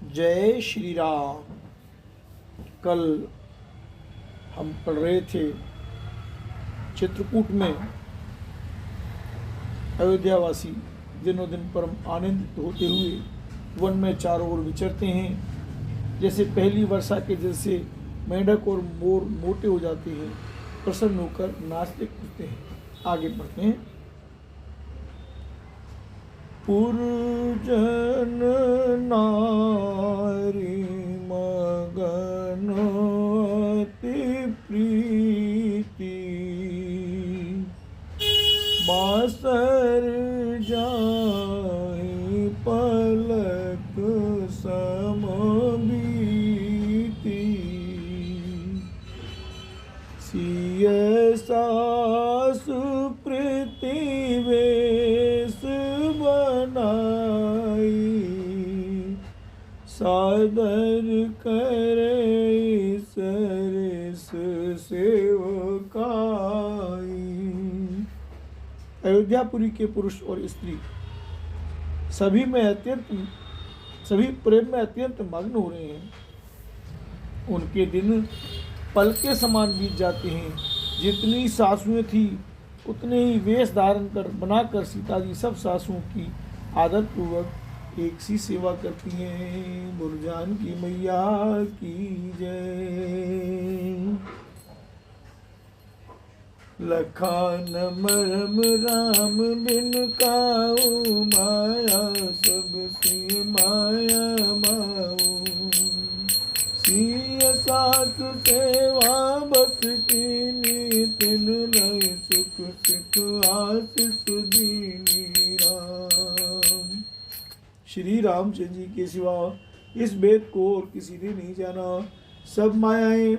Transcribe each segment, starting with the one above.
जय श्री राम। कल हम पढ़ रहे थे चित्रकूट में अयोध्यावासी दिनों दिन परम आनंदित होते हुए वन में चारों ओर विचरते हैं। जैसे पहली वर्षा के जल से मेंढक और मोर मोटे हो जाते हैं, प्रसन्न होकर नाचते कूदते हैं। आगे बढ़ते हैं। पुरजन नारी मगन अति प्रीति, बासर जाए पलक सम बीती, सिय सासु प्रीति वेश बनाई, सादर करे सरस सेवकाई। अयोध्यापुरी के पुरुष और स्त्री सभी प्रेम में अत्यंत मग्न हो रहे हैं। उनके दिन पल के समान बीत जाते हैं। जितनी सासुएं थी उतने ही वेश धारण कर बनाकर सीता जी सब सासुओं की आदर पूर्वक एक सी सेवा करती हैं। बुरजान की मैया की जय। लखान मरम राम बिन काऊ, माया सब सी माया माऊ, सिय सास सेवा बस कीनी, तिन लय सुख सिख आशीष दीनी राम। श्री रामचंद्र जी के सिवा इस वेद को और किसी ने नहीं जाना। सब मायाएं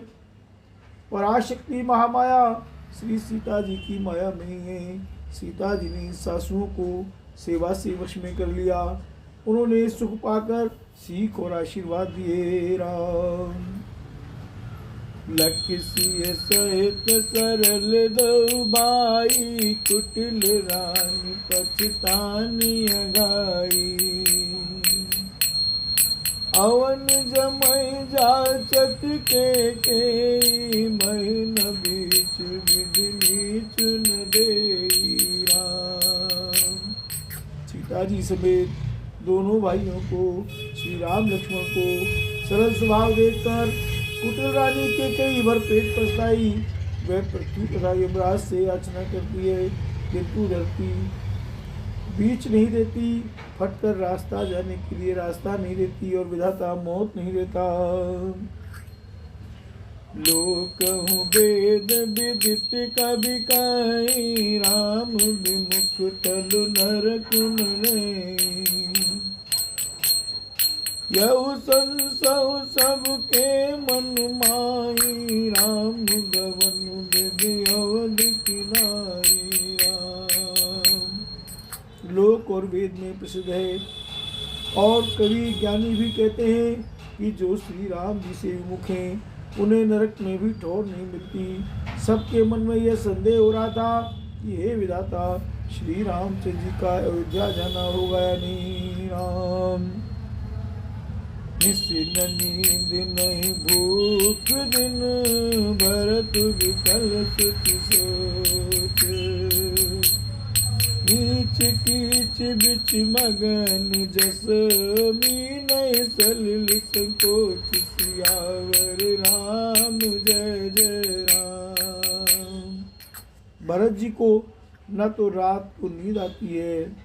पराशक्ति महामाया श्री सीता जी की माया में है। सीता जी ने सासुओं को सेवा से वश में कर लिया। उन्होंने सुख पाकर सीख और आशीर्वाद दिए। राम लखसिय सहित सरल दो बाई, कुटिल रानी पछतानी गाई, अवन जमय जाचत के महीन बीच विधि चुन दे। राम सीता जी समेत दोनों भाइयों को, श्री राम लक्ष्मण को सरल स्वभाव देखकर कुटिल रानी के कई भर पेट पछताई। वह पृथ्वी तथा यमराज से याचना करती है, किंतु धरती बीच नहीं देती, फटकर रास्ता जाने के लिए रास्ता नहीं देती और विधाता मौत नहीं देता। लोकहु वेद विदित कवि कहि, राम विमुख तलु नरक नहीं, यहु संसहु सबके मन माही, राम गवन विधि अवधि नाई। लोक और वेद में प्रसिद्ध है और कवि ज्ञानी भी कहते हैं कि जो श्री राम जी से विमुख हैं उन्हें नरक में भी ठौर नहीं मिलती। सबके मन में यह संदेह हो रहा था कि हे विधाता, श्री रामचंद्र जी का अयोध्या जाना होगा या नहीं। राम निश्चित नींद नहीं भूख दिन, भरत विकल सुचि सोच, नीच कीच बिच मगन जस, मीनय सलिल संकोच, सियावर राम जय जय राम। भरत जी को न तो रात को नींद आती है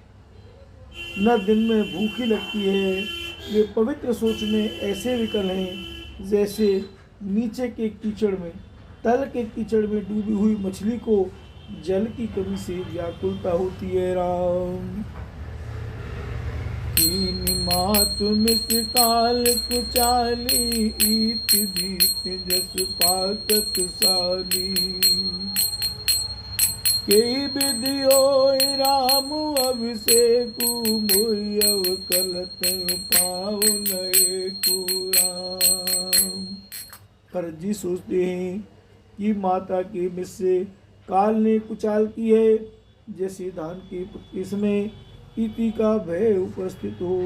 न दिन में भूखी लगती है। वे पवित्र सोच में ऐसे विकल हैं जैसे नीचे के कीचड़ में, तल के कीचड़ में डूबी हुई मछली को जल की कमी से व्याकुलता होती है। राम मात मिस काल कुचाली, ईत भीत जस पातक साली, कई विधियो राम अभिषेकु, मोहि अवकलत पाऊ नए कुराम। भरत जी सोचते हैं कि माता के मिस से काल ने कुचाल की है, जैसे धान के पत्ते समय इति का भय उपस्थित हो।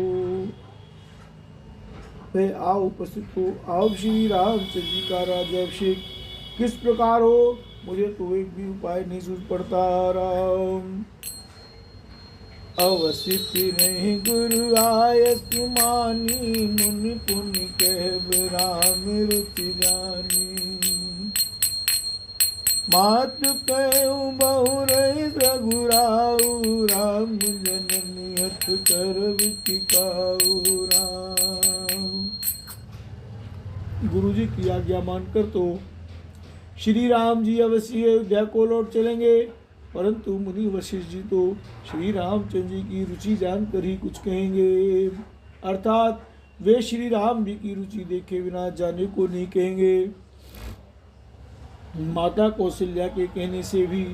वे आओ उपस्थित हो। आओ श्री रामचंद्र जी का राज्याभिषेक किस प्रकार हो, मुझे तो एक भी उपाय नहीं सूझ पड़ता। राम अवश्य फिरे गुरु आय सुमानी, मुनि पुनि कहब राम रुचि जानी। मात कहूँ बहु रही रघुराऊ, राम जननी हथ कर विटिकाऊ। राम गुरु जी की आज्ञा मानकर तो श्री राम जी अवश्य अयोध्या को लौट चलेंगे, परंतु मुनि वशिष्ठ जी तो श्री रामचंद्र जी की रुचि जानकर ही कुछ कहेंगे, अर्थात वे श्री राम जी की रुचि देखे बिना जाने को नहीं कहेंगे। माता कौशल्या के कहने से भी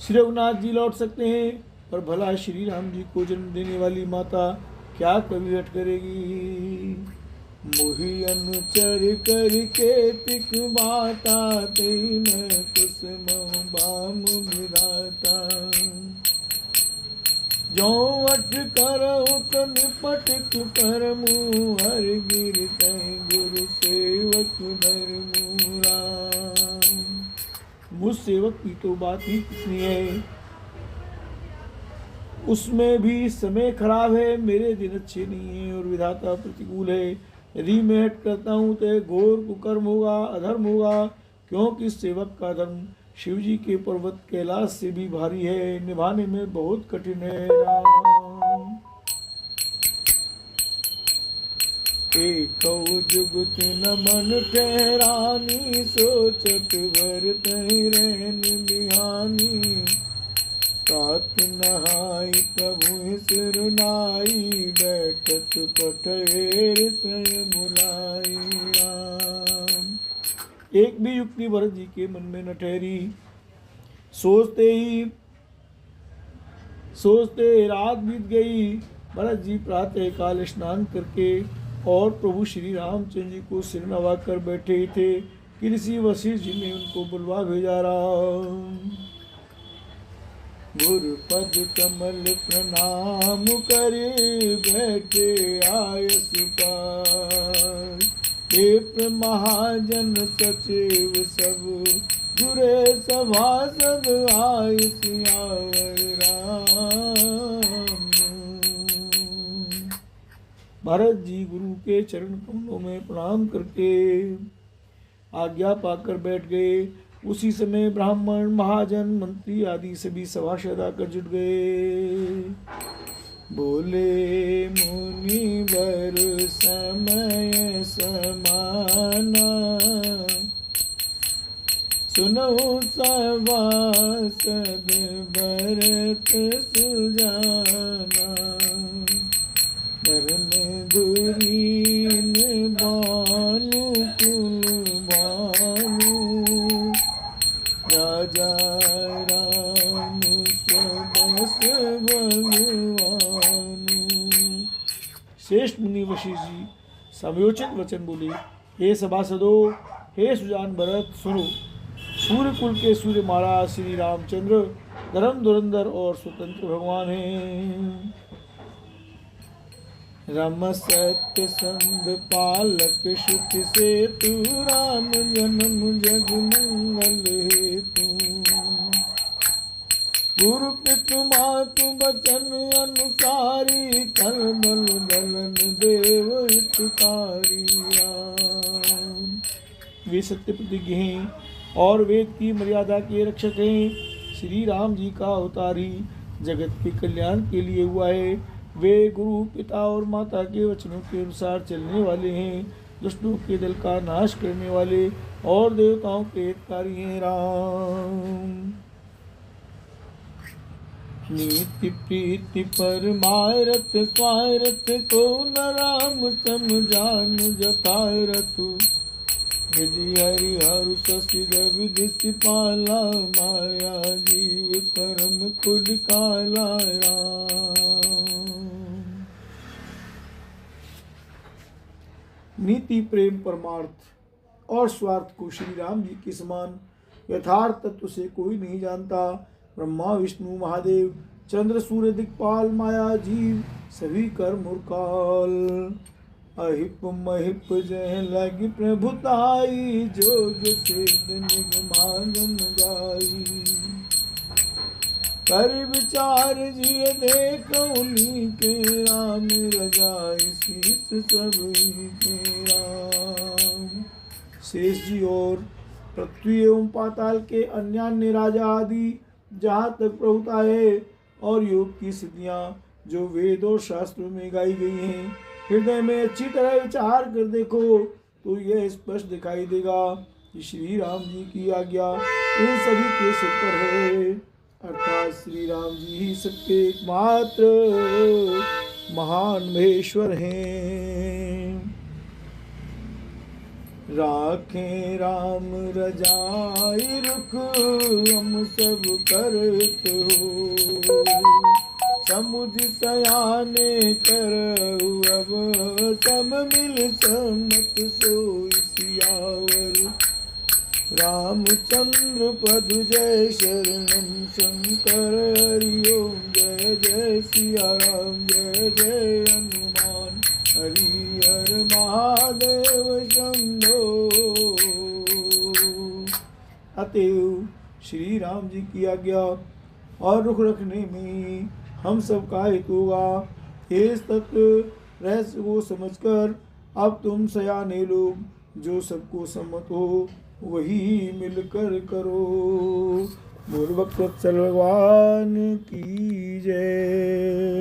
श्री रघुनाथ जी लौट सकते हैं, पर भला श्री राम जी को जन्म देने वाली माता क्या कभी हट करेगी। मोहि अनुचर करके तिक माता, तेन कुसुम बाम विधाता। जो अट करहु तो निपट करमु, हर गिर तय गुरु सेवक धर्मु। राम मुझ सेवक की तो बात ही कितनी है, उसमें भी समय खराब है, मेरे दिन अच्छे नहीं है और विधाता प्रतिकूल है। यदि मैं हट करता हूँ तो घोर कुकर्म होगा, अधर्म होगा, क्योंकि सेवक का धर्म शिव जी के पर्वत कैलाश से भी भारी है, निभाने में बहुत कठिन है। राम एक जुगत न मन ठहरानी, सोचत भरत रहन बिहानी। तात नहाई प्रभु सिरनाई, बैठत पठेर सय बुलाई। राम एक भी युक्ति भरत जी के मन में न ठहरी, सोचते रात बीत गई। भरत जी प्रातः काल स्नान करके और प्रभु श्री रामचंद्र जी को सिर नवा कर बैठे थे कि ऋषि वशिष्ठ जी ने उनको बुलवा भेजा। राम गुरु पद कमल प्रणाम करे, बैठे आयस पार। विप्र महाजन सचिव सब, जुरे सभासद आयस आवर। राम भरत जी गुरु के चरण कमलों में प्रणाम करके आज्ञा पाकर बैठ गए। उसी समय ब्राह्मण महाजन मंत्री आदि सभी सभासद आकर जुट गए। बोले मुनि वर समय समाना, सुनो सभासद भरत सुजाना। धर्म धुरीन बानु कुल बानु, राजा राम स्वदस भगवान। श्रेष्ठ मुनि वशिष्ठ जी समयोचित वचन बोले, हे सभासदों, हे सुजान भरत, सुनो। सूर्य कुल के सूर्य महाराज श्री रामचंद्र धर्म धुरंधर और स्वतंत्र भगवान हैं। रम सत्य संध पालक श्रुति से तू, राम जन्म जग मंगल हेतु। गुरु पितु मातु बचन अनुसारी, कर दल दलन देव हितकारी। वे सत्य प्रतिज्ञ हैं और वेद की मर्यादा के रक्षक हैं। श्री राम जी का अवतार ही जगत के कल्याण के लिए हुआ है। वे गुरु पिता और माता के वचनों के अनुसार चलने वाले हैं, दुष्टों के दल का नाश करने वाले और देवताओं के हितकारी हैं। राम नीति प्रीति परमारथ, स्वारथ को न राम समझान जथारथ। विधि हरि हरु शशि विधि सिपाला, माया जीव कर्म खुद काला। राम नीति प्रेम परमार्थ और स्वार्थ को श्री राम जी के समान यथार्थ तत्व से कोई नहीं जानता। ब्रह्मा विष्णु महादेव चंद्र सूर्य दिक्पाल माया जीव सभी कर्म और काल अहिप महिप जय लगी प्रभुताई, जोग सिद्ध निगमागम गाई। कर विचार जिय देखौनी के, राम रजाई शीस सबई के राम। शेष जी और पृथ्वी एवं पाताल के अन्य राजा आदि जहाँ तक प्रभुता है और योग की सिद्धियाँ जो वेद और शास्त्रों में गाई गई हैं, हृदय में अच्छी तरह विचार कर देखो तो यह स्पष्ट दिखाई देगा कि श्री राम जी की आज्ञा इन सभी के सिर पर है, अर्थात श्री राम जी ही सबके एकमात्र महान महेश्वर हैं। राखें राम रजाई रुख, हम सब करत हो। समुझ सयाने करहु अब, सब मिल सम्मत सोई सियावर। रामचंद्र पद जय शरणम शंकर, हरि ओम जय जय सिया राम, जय जय हनुमान हरि हर महादेव शंभो। अतएव श्री राम जी की आज्ञा और रुख रखने में हम सब का हित होगा। इस तत्व रहस्य को समझकर अब तुम सयाने लोग जो सबको सम्मत हो वही मिलकर करो। बोल भक्त वत्सल भगवान की जय।